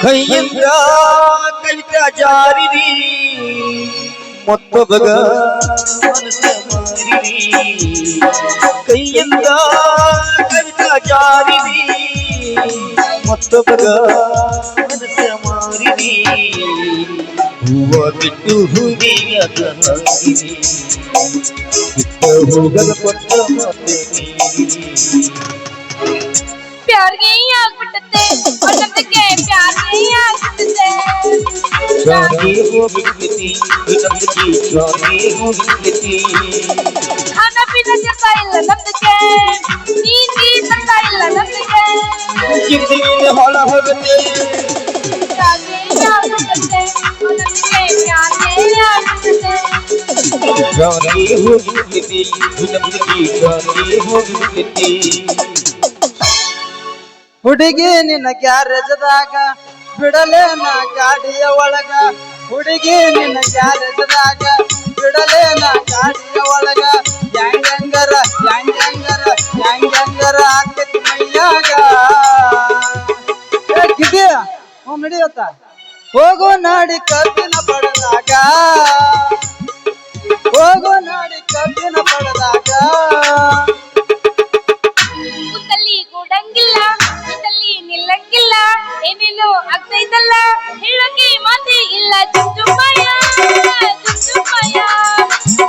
ಕೈಯಿಂದ ಕವಿತಾ ಜಾರಿರಿ ಮತ್ತೊಬ್ಬಗ ಮನಸ್ಸ ಮಾರಿರಿ ಕೈಯಿಂದ ಕವಿತಾ ಜಾರಿರಿ ಮತ್ತೊಬ್ಬಗ ಮನಸ್ಸ ಮಾರಿರಿ ಹೂವ ಬಿಟ್ಟು ಹೂವಿಯ ಹಾಕಿರಿ ಬಿಟ್ಟ ಹೋಗದ ಕೊಟ್ಟ ಮತ್ತೆ प्यार यही ಆಗ್ಬಿಡುತ್ತೆ ಒನ್ನದಕ್ಕೆ प्यार यही ಆಗ್ಬಿಡುತ್ತೆ ಜಾನಿ ಹೋಗ್ಬಿಡ್ತಿ ನಮ್ದಕ್ಕೆ ಜಾನಿ ಹೋಗ್ಬಿಡ್ತಿ खाना पीना ಚಂದ ಇಲ್ಲ ನಮ್ದಕ್ಕೆ ನೀತಿ ಚಂದ ಇಲ್ಲ ನಮ್ದಕ್ಕೆ ಜಿಂದಗಿಲಿ ಹೊಳ ಹೋಗುತ್ತೆ प्यार यही ಆಗ್ಬಿಡುತ್ತೆ ಒನ್ನದಕ್ಕೆ प्यार यही ಆಗ್ಬಿಡುತ್ತೆ ಜಾನಿ ಹೋಗ್ಬಿಡ್ತಿ ನಮ್ದಕ್ಕೆ ಜಾನಿ ಹೋಗ್ಬಿಡ್ತಿ ಹುಡುಗಿ ನಿನ್ನ ಗ್ಯಾರೇಜದಾಗ ಬಿಡಲೇನ ಗಾಡಿಯ ಒಳಗ ಹುಡುಗಿ ನಿನ್ನ ಗ್ಯಾರೇಜದಾಗ ಬಿಡಲೇನ ಗಾಡಿಯ ಒಳಗ ಹೆಂಗಂಗರ ಆಕತಿ ಮೈಯಾಗ ಕಿದ್ಯ ನಡಿಯತ್ತ ಹೋಗೋ ನಾಡಿ ಕಬ್ಬಿನ ಪಡೆದಾಗ ಹೋಗೋ ನಾಡಿ ಕಬ್ಬಿನ ಪಡೆದಾಗ ಕೂತಲ್ಲಿ ಕೂಡಂಗಿಲ್ಲ ಕೂತಲ್ಲಿ ನಿಲ್ಲಂಗಿಲ್ಲ ಏನೇನು ಆಗ್ತೈತಲ್ಲ ಹೇಳಕ್ಕೆ ಮಾತೇ ಇಲ್ಲ ಚುಚ್ಚುಮಯ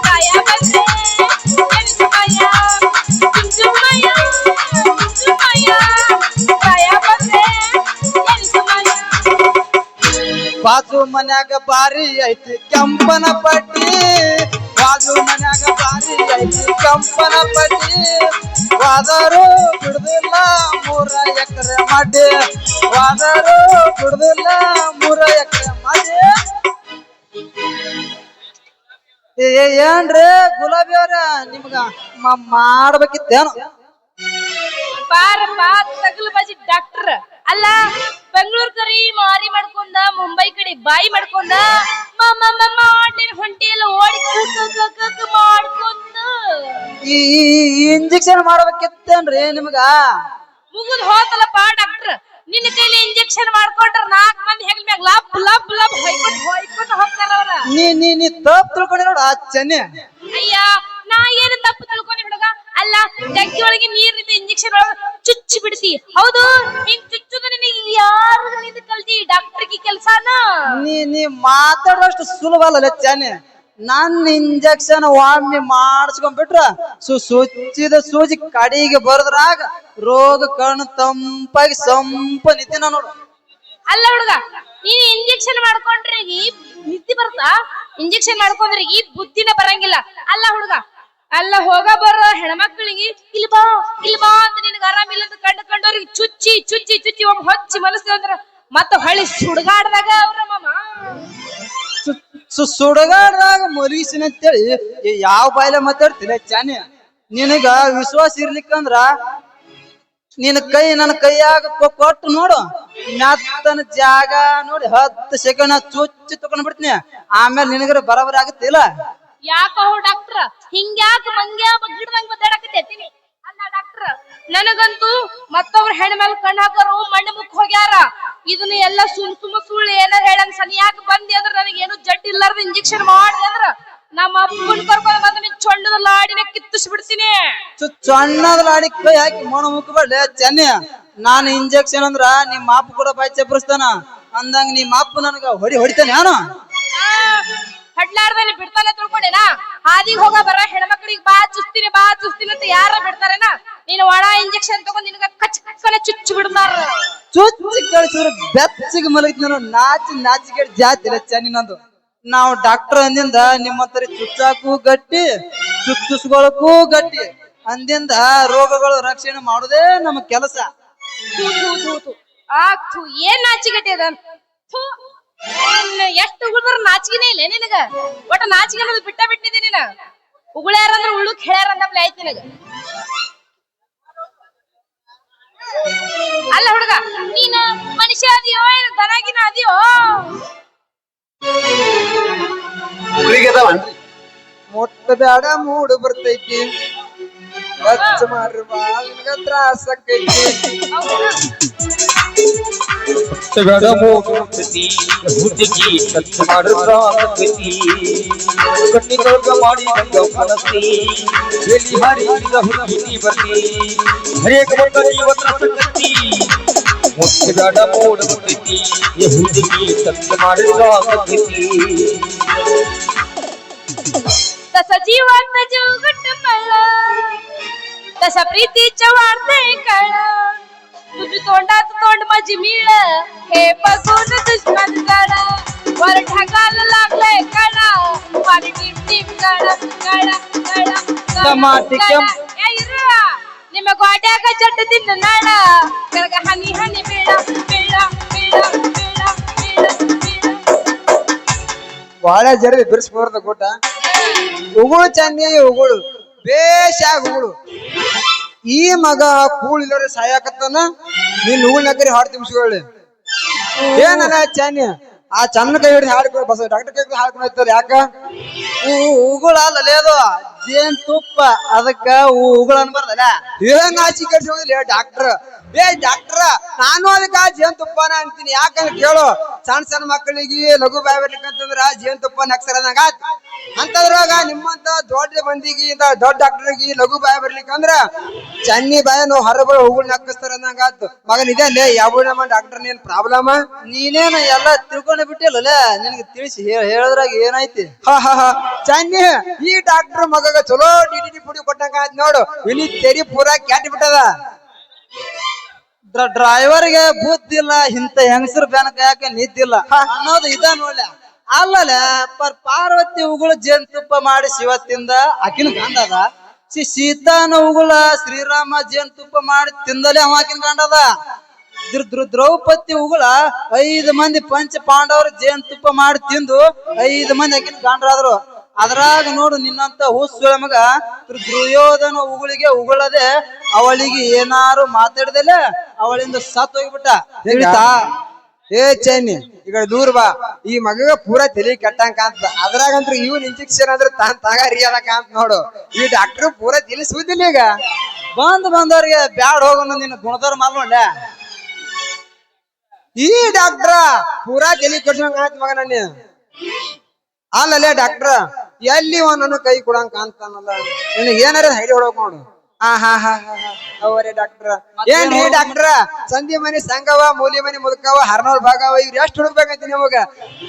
ಕಾಯ ಬಂದ್ರೆ ಚುಚ್ಚುಮಯ ಕಾಯ ಬಂದ್ರೆ ಬಾಜು ಮನ್ಯಾಗ ಬಾರಿ ಐತಿ ಕೆಂಪನ ಪಟ್ಟಿ ಬಾಜು ಮನ್ಯಾಗ ಬಾರಿ ಐತಿ ಕೆಂಪನ ಪಟ್ಟಿ ವಾದರು ಬಿಡುದಿಲ್ಲ 3 ಎಕರೆ ಮಾಡಿ ವಾದರು ಬಿಡುದಿಲ್ಲ 3 ಎಕರೆ ಮಾಡಿ ಏನ್ರಿ ಗುಲಾಬಿ ಅವ್ರ ನಿಮ್ಗ ಮಾಡ್ಬೇಕಿತ್ತೇನು ಬಾರಪ್ಪ ತಗಲು ಬಾಜಿ ಡಾಕ್ಟರ್ ಅಲ್ಲ ಬೆಂಗಳೂರು ಕರಿ ಮಾರಿ ಮಾಡ್ಕೊಂಡ ಮುಂಬೈ ಕಡೆ ಬಾಯಿ ಮಾಡ್ಕೊಂಡ ಮಾಡಿನ ಹೊಂಟಿ ಎಲ್ಲ ಓಡಿ ಮಾಡ್ಕೊಂಡ ಈ ಇಂಜೆಕ್ಷನ್ ಮಾಡ್ಬೇಕಿತ್ತೇನ್ರಿ ನಿಮ್ಗ ಮುಗಿದ್ ಹೋತಲ್ಲಪ್ಪ ಡಾಕ್ಟರ್ ನಿನ್ನ ಕೈಲಿ ಇಂಜೆಕ್ಷನ್ ಮಾಡ್ಕೊಂಡ್ರ 4 ಮಂದಿ ಹೆಗಲ ಮ್ಯಾಗ ಲಬ್ ಹೊಯ್ಕೊಂಡ್ ಹೋಗ್ತಾರ ಅವ್ರ ನೀ ತಪ್ಪು ತಿಳ್ಕೊಂಡಿ ನೋಡ ಚೆನ್ನೆ ಅಯ್ಯ ನಾ ಏನು ತಪ್ಪು ತಿಳ್ಕೊಂಡಿ ಹುಡುಗ ಅಲ್ಲ ಜಗ್ಗಿ ಒಳಗೆ ನೀರಿನಿಂದ ಇಂಜೆಕ್ಷನ್ ಒಳಗ ಚುಚ್ಚಿ ಬಿಡ್ತಿ ಹೌದು ಹಿಂಗ್ ಚುಚ್ಚುದ ನಿನಗೆ ಯಾರಿಂದ ಕಲ್ತಿ ಡಾಕ್ಟರ್ಗೆ ಕೆಲ್ಸಾನ ನೀ ಮಾತಾಡೋಷ್ಟು ಸುಲಭ ಅಲ್ಲ ಚೆನ್ನೆ ನನ್ನ ಇಂಜೆಕ್ಷನ್ ಒಮ್ಮೆ ಮಾಡಿಸ್ಕೊಂಡ್ಬಿಟ್ರ ಸುಚ್ಚಿದ ಸೂಜಿ ಕಡಿಗೆ ಬರದ್ರಾಗ ರೋಗ ಕಣ್ಣು ತಂಪಾಗಿ ಸಂಪ ನಿಂತಿನ ನೋಡು ಅಲ್ಲ ಹುಡುಗ ನೀನ್ ಇಂಜೆಕ್ಷನ್ ಮಾಡ್ಕೊಂಡ್ರೆ ನಿದ್ದೆ ಬರ್ತಾ ಇಂಜೆಕ್ಷನ್ ಮಾಡ್ಕೊಂಡ್ರೆ ಈ ಬುದ್ಧಿನ ಬರಂಗಿಲ್ಲ ಅಲ್ಲ ಹುಡುಗ ಅಲ್ಲ ಹೋಗ ಬರೋ ಹೆಣ್ಮಕ್ಳಿಗೆ ಇಲ್ಲಿ ಬಾ ಅಂತ ನಿನಗೆ ಆರಾಮಿಲ್ಲ ಅಂತ ಕಂಡವ್ರಿಗೆ ಚುಚ್ಚಿ ಒಮ್ಮೆ ಹೊಚ್ಚಿ ಮನಸ್ಸು ಅಂದ್ರ ಮತ್ತ ಹೊಳಿ ಸುಡ್ಗಾಡ್ದಾಗ ಅವ್ರ ಮಾಮ ಸುಡಗಾಡ್ದಾಗ ಮಲಗಿಸಿನ ಅಂತೇಳಿ ಯಾವ ಬಾಯಿಲೆ ಮಾತಾಡ್ತಿಲ್ಲ ಚಾನಿ ನಿನಗ ವಿಶ್ವಾಸ ಇರ್ಲಿಕ್ಕಂದ್ರ ನಿನ್ನ ಕೈ ನನ್ನ ಕೈಯಾಗ ಕೊಟ್ಟು ನೋಡು ಮೆತ್ತನ ಜಾಗ ನೋಡಿ 10 ಸೆಕೆಂಡ್ ಚುಚ್ಚಿ ತಕೊಂಡ್ ಬಿಡ್ತೀನಿ ಆಮೇಲೆ ನಿನಗರ ಬರಬರಿ ಆಗುತ್ತಿಲ್ಲ ಯಾಕೋ ಡಾಕ್ಟರ್ ಹಿಂಗ್ಯಾಕ ಮಂಗ್ಯಾ ಬಗ್ಗಿಡ್ದಂಗ್ ಬದ್ದಾಡಕತ್ತೀನಿ ಅಲ್ಲ ಡಾಕ್ಟರ್ ನನಗಂತೂ ಮತ್ತೊಬ್ರ ಹೆಣ್ಣ ಮೇಲೆ ಕಣ್ಣು ಹಾಕೋರು ಮಣ್ಣು ಮುಕ್ ಹೋಗ್ಯಾರ ಇದನ್ನ ಎಲ್ಲ ಸುಳ್ಳು ಏನಾರ ಹೇಳಂಗ್ ಸನಿಯಾಕ ಬಂದಿ ಅಂದ್ರ ನನಗೇನು ಜಡ್ ಇಲ್ಲಾರ್ದ ಇಂಜೆಕ್ಷನ್ ಮಾಡಿದೆ ಅಂದ್ರ ನಮ್ಮ ಅಪ್ಪನ್ ಕರ್ಕೊಂಡ್ ಬಂದ ನಿನ್ ಚೊಂಡದ ಲಾಡಿನ ಕಿತ್ತಿಸ್ಬಿಡ್ತೀನಿ ಚೊಣ್ಣದ ಲಾಡಿ ಕೈ ಹಾಕಿ ಮಣ ಮುಕ್ಕಬೇಡ ಚೆನ್ನಿ ನಾನು ಇಂಜೆಕ್ಷನ್ ಅಂದ್ರ ನಿಮ್ಮ ಅಪ್ಪ ಕೂಡ ಬಾಯಿ ಚಪ್ಪರಿಸ್ತಾನ ಅಂದಂಗ ನಿಮ್ಮ ಅಪ್ಪ ನನಗ ಹೊಡಿತಾನೆ ಯಾನು ಹಡ್ಲಾರ್ದಲ್ಲಿ ಬಿಡ್ತಾನೆ ತಿಳ್ಕೊಂಡೇನಾ ಹಾದಿಗೆ ಹೋಗ ಬರ ಹೆಣ್ಮಕ್ಳಿಗೆ ಬಾ ಚುಸ್ತೀನಿ ಅಂತ ಯಾರ ಬಿಡ್ತಾರೇನಾ ನೀನು ಒಣ ಇಂಜೆಕ್ಷನ್ ತಗೊಂಡ್ ನಿನಗ ಕಚ್ಚನೆ ಚುಚ್ಚಿ ಬಿಡ್ತಾರ ಚುಚ್ಚಿ ಕಳಿಸಿದ್ರೆ ಬೆಚ್ಚಗೆ ಮಲಗಿದ್ ನಾಚಿಗೆ ಜಾತಿ ಇಲ್ಲ ಚೆನ್ನಿ ನಂದು ನಾವು ಡಾಕ್ಟರ್ ಅಂದಿಂದ ನಿಮ್ಮಂತರಿ ಚುಚ್ಚಾಕು ಗಟ್ಟಿ ಚುಚ್ಚಿಸ್ಕೊಳಕ್ಕೂ ಗಟ್ಟಿ ಅಂದಿಂದ ರೋಗಗಳು ರಕ್ಷಣೆ ಮಾಡುದೇ ನಮ್ಮ ಕೆಲಸ ಏನ್ ನಾಚಿಗಟ್ಟಿ ಅದ ಎಷ್ಟು ಉಗುಳ್ಬರ ನಾಚಿಗೆನೇ ಇಲ್ಲ ನಿನಗ ಒಟ್ಟ ನಾಚಿಗೆ ಅನ್ನೋದು ಬಿಟ್ಟಿದ್ದೀನಿ ನೀನ ಉಗುಳ್ಯಾರಂದ್ರ ಉಳ್ಳುಕ್ ಹೇಳ್ಯಾರ ಅಂದಪ್ಲೆ ಆಯ್ತು ನಿನಗ ಅಲ್ಲ ಹುಡುಗ ನೀನ ಮನುಷ್ಯ ಅದಿಯೋ ಏನು ದನಾಗಿನ ಅದಿಯೋ ಮೊಟ್ಟ ಬ್ಯಾಡ ಮೂಡು ಬರ್ತೈತಿ ಖರ್ಚು ಮಾಡ್ರಿ ಬಾಳ ನಿನಗ ತ್ರಾಸ ಆಕೈತಿ. ಬೇಡ ಹೋಗತಿ ಹುಡುಗಿ ಖರ್ಚು ಮಾಡಿದ್ರ ಆಸಕ್ತಿ ಕಣ್ಣಿನೊಳಗ ಮಾಡಿ ನಂಗ ಮನಸ್ಸಿ ಎಲ್ಲಿ ಹಾರಿದ ಹುಡುಗಿ ನೀ ಬರ್ತಿ ಹರೇಕ ಬಂದ ಜೀವನ ಸಂಗತಿ ಮುತ್ತು ಬೇಡ ಮೂಡುತ್ತಿ ಹುಡುಗಿ ಖರ್ಚು ಮಾಡಿದ್ರ ಆಸಕ್ತಿ तसा जीवाचा जीव घट्ट पडला तसा प्रीतीच्या वाढते कळ तुझी तोंडात तोंड माझी मिळ हे बघून दुश्मन कळा वर ढगाला लागलाय कळा वर टीप टीप कळा कळा कळा ನಿಮ್ಮ ಗೋಡ್ಯಾಗ ಜಡ್ಡು ತಿನ್ನು ನಾಳ ಕರಗ ಹನಿ ಹನಿ ಬೀಳ ಬೀಳ ಬೀಳ ಬೀಳ ಬೀಳ ಬೀಳ ಬಾಳೆ ಜರಿ ಬಿರ್ಸ್ಬಾರ್ದ ಗೋಟ ಉಗುಳು ಚಂದಿ ಉಗುಳು ಬೇಷಾಗ ಉಗುಳು ಈ ಮಗ ಕೂಳಿಲ್ಲರೆ ಸಾಯಕತ್ತಾನ ನೀನ್ ಉಗುಳ್ನಕರಿ ಹಾಡು ತುಂಬಿಸ್ಕೊಳ್ಳಿ ಏನಲ್ಲ ಚಾನ್ಯ ಆ ಚನ್ನ ಕೈ ಹಿಡಿದು ಹಾಡ್ಕೊ ಬಸ್ ಡಾಕ್ಟರ್ ಕೈ ಹಾಡ್ಕೊಂಡ್ ಯಾಕ ಉಗುಳ ಅಲ್ಲಲೇ ಅದು ಜೇನ್ ತುಪ್ಪ ಅದಕ್ಕ ಉಗುಳ ಅನ್ಬಾರ್ದಲ್ಲ ಏನ್ ಆಚಿ ಕಟ್ಸೋದಿಲ್ಲ ಡಾಕ್ಟರ್ ಡಾಕ್ಟರ್ ನಾನು ಅದಕ್ಕ ಜೇನ್ ತುಪ್ಪನ ಅಂತೀನಿ ಯಾಕಂದ್ರೆ ಕೇಳು ಸಣ್ಣ ಸಣ್ಣ ಮಕ್ಕಳಿಗೆ ಲಘು ಬಾಯಿ ಬರ್ಲಿಕ್ಕಂತಂದ್ರ ಜೇನ್ ತುಪ್ಪ ನಕ್ಸರದಂಗ ಅಂತದ್ರಾಗ ನಿಮ್ಮಂತ ದೊಡ್ಡ ಮಂದಿಗೆ ದೊಡ್ಡ ಡಾಕ್ಟರ್ಗೆ ಲಘು ಬಾಯಿ ಬರ್ಲಿಕ್ಕಂದ್ರ ಚನ್ನಿ ಬಾಯ ನಾವು ಹೊರಬಳ ಉಗುಳ್ ನಕ್ಕಿಸ್ತಾರ ಅಂದಂಗ ಆತು ಮಗನ್ ಇದೆ ಅಲ್ಲೇ ಯಾವ ನಮ್ಮ ಡಾಕ್ಟರ್ ನೀನ್ ಪ್ರಾಬ್ಲಮ್ ನೀನೇನು ಎಲ್ಲ ತಿಳ್ಕೊಂಡ್ ಬಿಟ್ಟಿಲ್ಲ ನಿನಗೆ ತಿಳಿಸಿ ಹೇಳದ್ರಾಗ ಏನೈತಿ ಹಾ ಚನ್ನಿ ಈ ಡಾಕ್ಟರ್ ಮಗಗ ಚಲೋ ಡಿ ಪುಡಿ ಕೊಟ್ಟಂಗ ಆಯ್ತು ನೋಡು ಇಲ್ಲಿ ತೆರಿ ಪೂರಾ ಕ್ಯಾಟಿ ಬಿಟ್ಟದ ಡ್ರೈವರ್ಗೆ ಬುದ್ಧಿಲ್ಲ ಇಂತ ಹೆಂಗಸರು ಬ್ಯಾನಕ ಯಾಕೆ ನಿದ್ದಿಲ್ಲ ಅನ್ನೋದು ಇದ ನೋಡ್ಲ ಅಲ್ಲಲ್ಲ ಪಾರ್ವತಿ ಉಗುಳು ಜೇನುತುಪ್ಪ ಮಾಡಿ ಶಿವತ್ತಿಂದ ಆಕಿನ ಗಂಡದ ಸೀತಾನ ಉಗುಳ ಶ್ರೀರಾಮ ಜೇನುತುಪ್ಪ ಮಾಡಿ ತಿಂದಲೇ ಅವ ಆಕಿನ ಗಂಡದ ದ್ರೌಪದಿ ಉಗುಳ 5 ಮಂದಿ ಪಂಚ ಪಾಂಡವರು ಜೇನುತುಪ್ಪ ಮಾಡಿ ತಿಂದು 5 ಮಂದಿ ಆಕಿನ ಗಂಡರಾದ್ರು ಅದ್ರಾಗ ನೋಡು ನಿನ್ನಂತ ಹುಸ್ಸುಳ ಮಗ ದುರ್ಯೋಧನ ಉಗುಳಿಗೆ ಉಗುಳದೆ ಅವಳಿಗೆ ಏನಾರು ಮಾತಾಡಿದಲ್ಲ ಅವಳಿಂದ ಸತ್ ಹೋಗ್ಬಿಟ್ಟ ತಿಳಿತಾ ಏ ಚೈನಿ ಈಗ ದೂರ ಬಾ ಈ ಮಗ ಪೂರಾ ತಲಿ ಕೆಟ್ಟಂಗ ಕಾಂತ ಅದ್ರಾಗಂತ್ರ ಇವನ್ ಇಂಜೆಕ್ಷನ್ ಅಂದ್ರೆ ತಾಗ ರಿಯದ ಕಾಂತ ನೋಡು ಈ ಡಾಕ್ಟರ್ ಪೂರಾ ತಲಿ ಸುದ್ದಿಲ್ಲ ಈಗ ಬಂದವ್ರಿಗೆ ಬ್ಯಾಡ್ ಹೋಗೋಣ ನಿನ್ನ ಗುಣದವ್ರ ಮಾಲ್ಕೊಂಡ ಈ ಡಾಕ್ಟ್ರ ಪೂರಾ ತಲಿ ಕೆಟ್ಟಂಗ ಆಯ್ತು ಮಗ ನನ್ನ ಅಲ್ಲಲ್ಲೇ ಡಾಕ್ಟ್ರ ಎಲ್ಲಿ ನನ್ನ ಕೈ ಕೊಡಂಗ ಕಾಣ್ತಾನಲ್ಲ ನಿನಗೆ ಏನಾರ ಹೈಡಿ ಹೊಡಕ್ ನೋಡು ಅವರೇ ಡಾಕ್ಟ್ರ ಏನ್ರಿ ಡಾಕ್ಟ್ರ ಸಂಧಿ ಮನಿ ಸಂಗವ ಮೂಲಿ ಮನಿ ಮುದುಕವ ಹರ್ನೂರ್ ಭಾಗವ ಇವ್ರು ಎಷ್ಟು ಹುಡುಕ್ಬೇಕಂತ ನಿಮಗ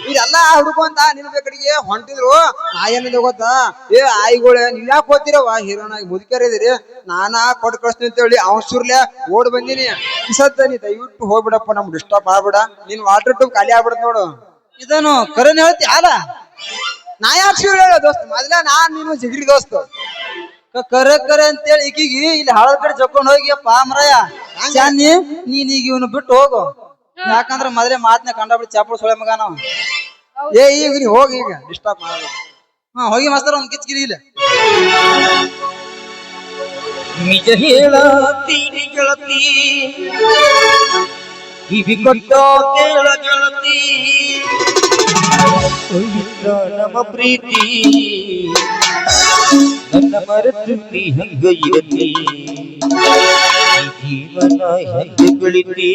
ಇದೆಲ್ಲ ಹುಡುಕಂತ ನಿನ್ ಕಡೆಗೆ ಹೊಂಟಿದ್ರು ನಾ ಏನಿದೆ ಗೊತ್ತಾ ಏ ಆಯಿಗಳು ನೀವ್ ಯಾಕೆ ಹೋಗ್ತಿರವ ಹೀರೋನಾಗಿ ಮುದುಕರಿದಿರಿ ನಾನಾ ಕೊಟ್ಟು ಕಳಿಸ್ತೀನಿ ಅಂತ ಹೇಳಿ ಅವಸೂರ್ಲೆ ಓಡ್ ಬಂದಿನಿ ಸದ್ದ ನೀ ದಯವಿಟ್ಟು ಹೋಗ್ಬಿಡಪ್ಪ ನಮ್ಗೆ ಡಿಸ್ಟರ್ಬ್ ಆಗ್ಬಿಡ ನೀನ್ ವಾಟರ್ ಟೂಬ್ ಖಾಲಿ ಆಗ್ಬಿಡತ್ ನೋಡು ಇದನ್ನು ಕರೆನ್ ಹೇಳ್ತಿ ಅಲ್ಲ ನಾ ಯಾಕೆ ಶಿವ್ರು ಹೇಳ ದೋಸ್ತ ಮೊದ್ಲ ನಾನ್ ನೀನು ಜಿಗಿರಿ ದೋಸ್ತ ಕರೆ ಅಂತೇಳಿ ಈಕಿಗಿ ಇಲ್ಲಿ ಹಳದ ಕಡೆ ಜಕ್ಕೊಂಡ್ ಹೋಗಿ ಪಾಮರಯ್ಯ ಚಾನಿ ನೀನ್ ಈಗ ಇವನು ಬಿಟ್ಟು ಹೋಗು ಯಾಕಂದ್ರ ಮೊದಲೇ ಮಾತನ್ನ ಕಂಡಬಿಟ್ಟು ಚಾಪುಳ ಸೊಳೆ ಮಗ ನಾವು ಏ ಈಗ ನೀ ಹೋಗಿ ಈಗ ಡಿಸ್ಟರ್ಬ್ ಮಾಡ ಹೋಗಿ ಮಾಸ್ತರ ಒಂದ್ ಕಿಚ್ಕಿರಿ ಇಲ್ಲ ನಿಜ ಹೇಳತೀನಿ ಗೆಳತಿ ಕಿವಿ ಕೊಟ್ಟ ಕೇಳ ಗೆಳತಿ ಪವಿತ್ರ ನಮ್ಮ ಪ್ರೀತಿ ನನ್ನ ಮರೆತಿ ಹಂಗ ಇರಲಿ ಜೀವನ ಹೆಂಗ ಬೆಳಿತಿ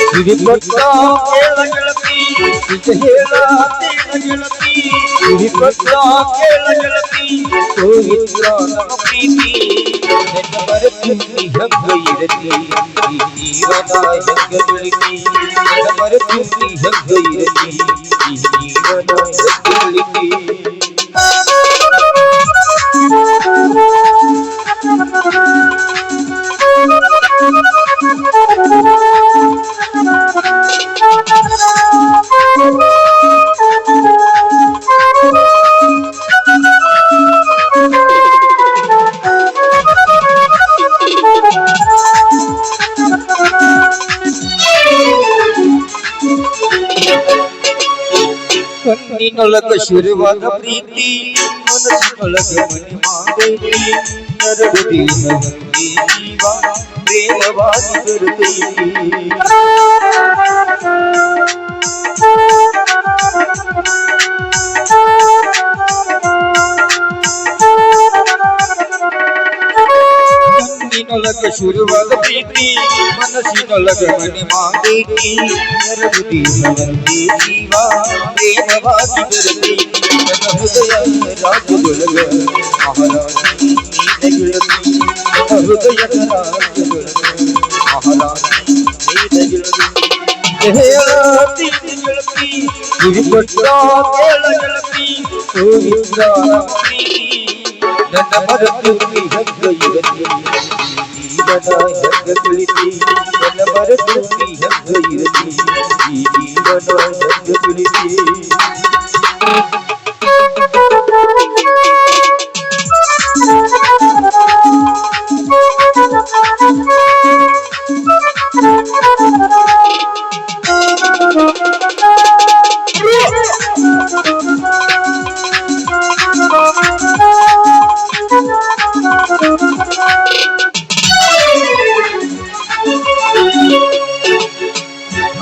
ಕಿವಿ ಕೊಟ್ಟ ಕೇಳ ಗೆಳತಿ ನಿಜ ಹೇಳತೀನಿ ಗೆಳತಿ ಕಿವಿ ಕೊಟ್ಟ ಕೇಳ ಗೆಳತಿ ಪವಿತ್ರ ನಮ್ಮ ಪ್ರೀತಿ ನನ್ನ ಮರೆತಿ ಹಂಗ ಇರಲಿ ಈ ಜೀವನ ಹೆಂಗ ಬೆಳಿತಿ ನನ್ನ ಮರೆತಿ ಹಂಗ ಇರಲಿ ಈ ಜೀವನ ಹೆಂಗ ಬೆಳಿತಿ ಕಣ್ಣಿನೊಳಗ ಶುರುವಾದ ಪ್ರೀತಿ ಮನಸ್ಸಿನೊಳಗ ಮನೆ ಮಾಡೈತಿ ನರಗುದಿ ನಮಗೆ ಜೀವ ಪ್ರೇಮವಾಗಿ ಬರುತ್ತೈತಿ ಕಣ್ಣಿನೊಳಗ ಶುರುವಾದ ಪ್ರೀತಿ ಮನಸ್ಸಿನೊಳಗ ಮನೆ ಮಾಡೈತಿ ನರಗುದಿ ನಮಗೆ ಜೀವ ಪ್ರೇಮವಾಗಿ ಬರುತ್ತೈತಿ ನನ್ನ ಹೃದಯ ರಾಜದೊಳಗ ಮಹಾರಾಣಿ ನೀನಗಿಳತಿ ನನ್ನ ಹೃದಯದ ರಾಜದೊಳಗ ಮಹಾರಾಣಿ ನೀನಗಿಳತಿ ಹೇಳತಿ ಗೆಳತಿ ಕಿವಿಗೊಟ್ಟ ಕೇಳ ಗೆಳತಿ ಹೋಗಿದ್ದ ಪ್ರೀತಿ ನನ್ನ ಮರೆತು ನೀ ಹಗ್ಗ ಇರತಿ ಜೀವನ ಹಗ್ಗ ತಿಳಿತಿ ನನ್ನ ಮರೆತು ನೀ ಹಗ್ಗ ಇರತಿ ಈ ಜೀವನ ಹಗ್ಗ ತಿಳಿತಿ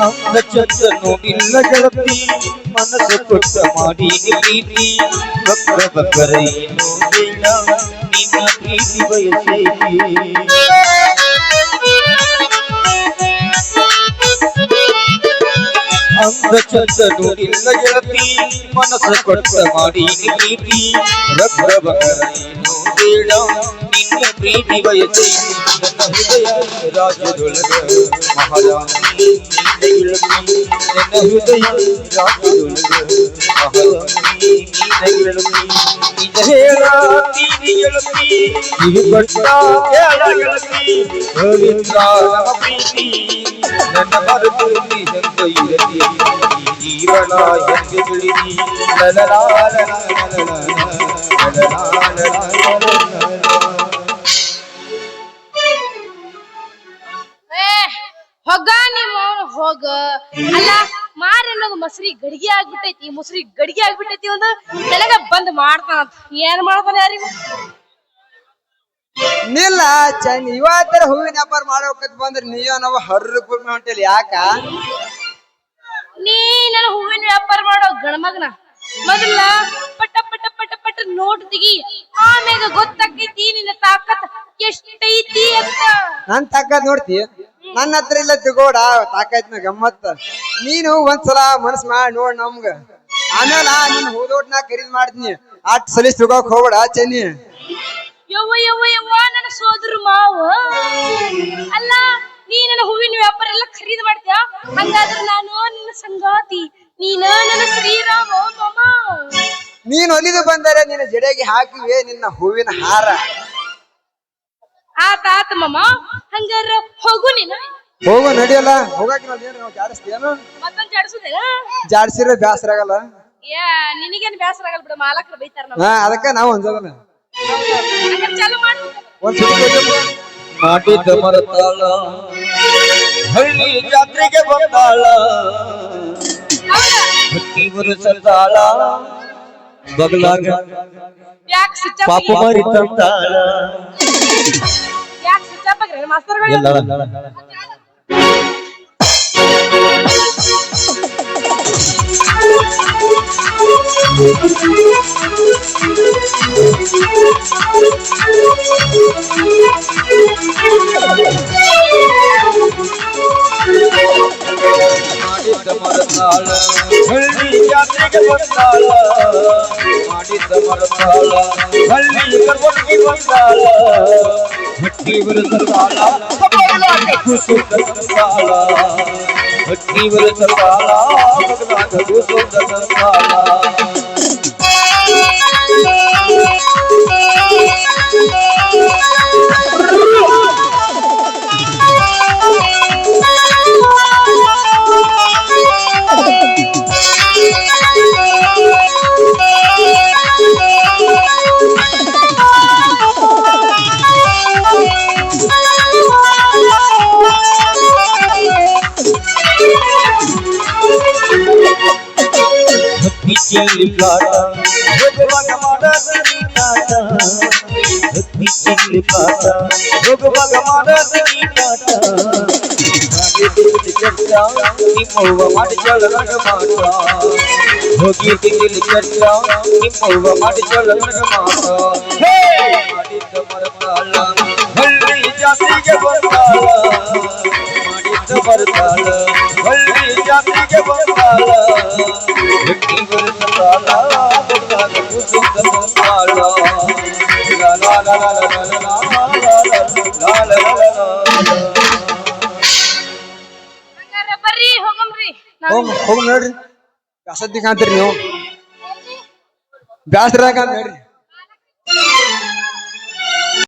ಅಂದ ಚಂದ ನೋಡಿಲ್ಲ ಗೆಳತಿ ಮನಸ್ಸು ಕೊಟ್ಟ ಮಾಡಿ ಪ್ರೀತಿ ಬಕ್ರ ಬಕ್ರ ಏನು ಬೇಡ ನಿನ್ನ ಪ್ರೀತಿ ಬಯಸೈತಿ ಅಂದ ಚಂದ ನೋಡಿಲ್ಲ ಗೆಳತಿ ಮನಸ್ಸು ಕೊಟ್ಟ ಮಾಡಿ ಪ್ರೀತಿ ಬಕ್ರ ಬಕ್ರ ಏನು ಬೇಡ ನಿನ್ನ ಪ್ರೀತಿ ಬಯಸೈತಿ ನನ್ನ ಹೃದಯ ರಾಜದೊಳಗ ಮಹಾರಾಣಿ ನೀನಗಿಳತಿ ನನ್ನ ಹೃದಯ ರಾಜದೊಳಗ ಮಹಾರಾಣಿ ನೀನಗಿಳತಿ ನಿಜ ಹೇಳತಿ ಗೆಳತಿ ಕಿವಿಗೊಟ್ಟ ಕೇಳ ಗೆಳತಿ ಗೋವಿಂದ ನಮ್ಮ ಪ್ರೀತಿ ನನ್ನ ಮರೆತು ನೀ ಹೆಂಗ ಇರತಿ ಈ ಜೀವನ ಹೆಂಗೆ ತಿಳಿದಿ ಹೊಗ ನಿಮ್ಮ ಹೋಗ ಅಲ್ಲ ಮಾರಿ ಅನ್ನೋದು ಮೊಸರಿ ಗಡಿಗೆ ಆಗ್ಬಿಟ್ಟೈತಿ ಮೊಸರಿ ಗಡಿಗೆ ಆಗ್ಬಿಟ್ಟೈತಿ ಒಂದು ತೆಳಗ ಬಂದ್ ಮಾಡ್ತಾನ ಏನ್ ಮಾಡ್ತಾನ ಯಾರಿಗೂ ನಿಲ್ಲ ಚಂದ ಇವತ್ತರ ಹೂವಿನ ವ್ಯಾಪಾರ ಮಾಡೋಕತ್ ಬಂದ್ರೆ ನೀವ ನಾವು ಹರ್ರಪುರ್ ಹೊಂಟಿಲ್ಲ ಯಾಕ ನೀ ನನ್ನ ಹೂವಿನ ವ್ಯಾಪಾರ ಮಾಡೋ ಗಣಮಗನ ಮೊದಲ ಪಟ ಪಟ ಪಟ ಪಟ ನೋಟ್ ತೆಗಿ ಆಮ್ಯಾಗ ಗೊತ್ತಾಕೈತಿ ನಿನ್ನ ತಾಕತ್ ಎಷ್ಟೈತಿ ಅಂತ ನನ್ ತಾಕತ್ ನೋಡ್ತಿ ನನ್ನ ಹತ್ರ ಇಲ್ಲ ತಗೋಡ ತಾಕತ್ನ ಗಮ್ಮತ್ತ ನೀನು ಒಂದ್ಸಲ ಮನಸ್ ಮಾಡಿ ನೋಡ್ ನಮ್ಗ ಆಮೇಲ ನಿನ್ ಹೋದೋಟ್ ನಾ ಖರೀದ್ ಮಾಡ್ತೀನಿ ಅಟ್ ಸಲೀಸ್ ತಗೋಕ್ ಹೋಗ್ಬೇಡ ಚೆನ್ನಿ ಯವ್ವ ಯವ್ವ ಯವ್ವ ನನ್ನ ಸೋದರ ಮಾವ ಅಲ್ಲ ನೀ ನನ್ನ ಹೂವಿನ ವ್ಯಾಪಾರ ಎಲ್ಲ ಖರೀದಿ ಮಾಡ್ತೀಯ ಹಂಗಾದ್ರೆ ನಾನು ನಿನ್ನ ಸಂಗಾತಿ ನೀನ ನನ್ನ ಶ್ರೀರಾಮ ಮಾಮ ನೀನ್ ಒಲಿದು ಬಂದರೆ ನಿನ್ನ ಜಡೆಗೆ ಹಾಕಿವೆ ನಿನ್ನ ಹೂವಿನ ಹಾರ ಆತ ಮಾಮ ಹಂಗಾರ ಹೋಗು ನೀನು ಹೋಗು ನಡಿಯಲ್ಲ ಹೋಗಕ್ಕೆ ನಾವು ಜಾಡಿಸ್ತೀಯನು ಮತ್ತೊಂದ್ ಜಾಡಿಸುದೇನ ಜಾಡಿಸಿದ್ರೆ ಬ್ಯಾಸರ ಆಗಲ್ಲ ನಿನಗೇನು ಬೇಸರ ಆಗಲ್ಲ ಬಿಡ ಮಾಲಕರು ಬೈತಾರ ಅದಕ್ಕ ನಾವು ಒಂದಲ್ಲ ಚಾಲು ಮಾಡು ಒಂದ್ ಸುದ್ದಿ ಮಾಡಿದ ಮರತಾಳ ಹಳ್ಳಿ ಜಾತ್ರೆಗೆ ಬಂದಾಳ ಹಟ್ಟಿ ಬರುತ್ತಾಳ ಬಗಲಾಗ ಯಾಕೆ ಸ್ವಿಚ್ ಪಾಪ ಮಾರಿ ತಂತಾಳ ಯಾಕೆ ಸ್ವಿಚ್ ಆಫ್ ಆಗ್ರಿ ಮಾಸ್ತರ್ಗಳು ಮಾಡಿದ ಮರತಾಳ ಹಳ್ಳಿ ಜಾತ್ರೆಗೆ ಬಂದಾಳ ಮಾಡಿದ ಮರತಾಳ ಹಳ್ಳಿ ಕರ್ಕೊಂಡಿ ಬಂದಾಳ ಹಟ್ಟಿ ಬರುತ್ತಾಳ ಖುಷಿ ತಂತಾಳ ಹಟ್ಟಿ ಬರುತ್ತಾಳ ಬಗಲಾಗ ಖುಷಿ ತಂತಾಳ ಹತ್ತಿಯಲ್ಲಿ ಕಾಟ ಹೋಗುವಾಗ ಮಾಡದಿ ಕಾಟ ಹತ್ತಿಯಲ್ಲಿ ಕಾಟ ಹೋಗುವಾಗ ಮಾಡದಿ ಕಾಟ ನಿಮ್ಮವ್ವ ಮಾಡಿ ಚಳನಗ ಮಾಟ ಹೋಗಿ ತಿಂದಿಲಿ ಚರ್ಚ ನಿಮ್ಮವ್ವ ಮಾಡಿ ಚಳನಗ ಮಾಟ ಮಾಡಿದ್ದ ಮರತಾಳ ಹಳ್ಳಿ ಜಾತಿಗೆ ಬಂದಾಳ ಮಾಡಿದ್ದ ಮರತಾಳ ಹಳ್ಳಿ ಜಾತಿಗೆ ಬಂದಾಳ ಹೆಟ್ಟಿ ಬರುತ್ತಾಳ ಬಂದಾಗ ಕುಸುಂದ ಬಂದಾಳ ಲಾ ಲಾ ಲಾ ಲಾ ಲಾ ಲಾ ಲಾ ಲಾ ಹಂಗಾರ ಬರ್ರಿ ಹೋಗಮ್ರಿ ಹೋಗ್ ನೋಡ್ರಿ ಬ್ಯಾಸದ್ದಿ ಕಾಂತೀರಿ ನೀವು ಬ್ಯಾಸ್ರಾಗ ನೋಡ್ರಿ